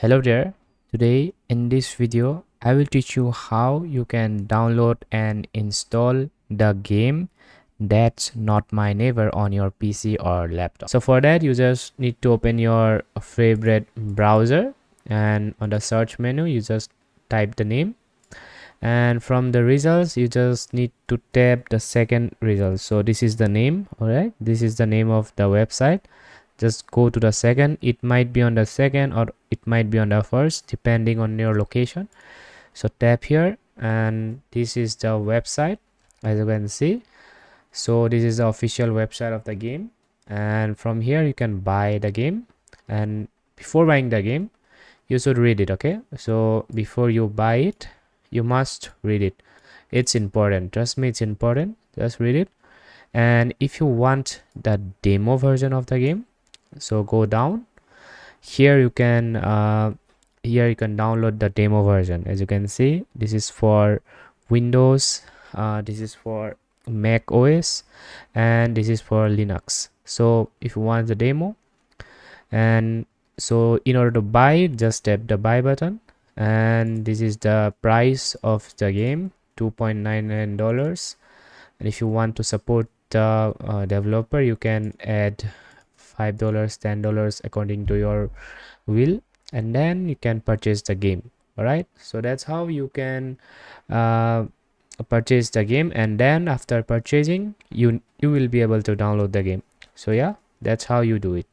Hello there. Today in this video I will teach you how you can download and install the game That's Not My Neighbor on your PC or laptop. So for that you just need to open your favorite browser, and on the search menu you just type the name, and from the results you just need to tap the second result. So this is the name. All right, this is the name of the website. Just go to the second. It might be on the second or it might be on the first depending on your location. So tap here, and this is the website, as you can see. So this is the official website of the game, and from here you can buy the game. And before buying the game you should read it. Okay, so before you buy it you must read it. It's important, trust me, it's important. Just read it. And if you want the demo version of the game, so go down here. You can download the demo version. As you can see, this is for Windows, this is for Mac OS, and this is for Linux. So if you want the demo, and so in order to buy it, just tap the buy button, and this is the price of the game, $2.99. And if you want to support the developer, you can add $5, $10 according to your will, and then you can purchase the game. All right, so that's how you can purchase the game, and then after purchasing you will be able to download the game. So yeah, that's how you do it.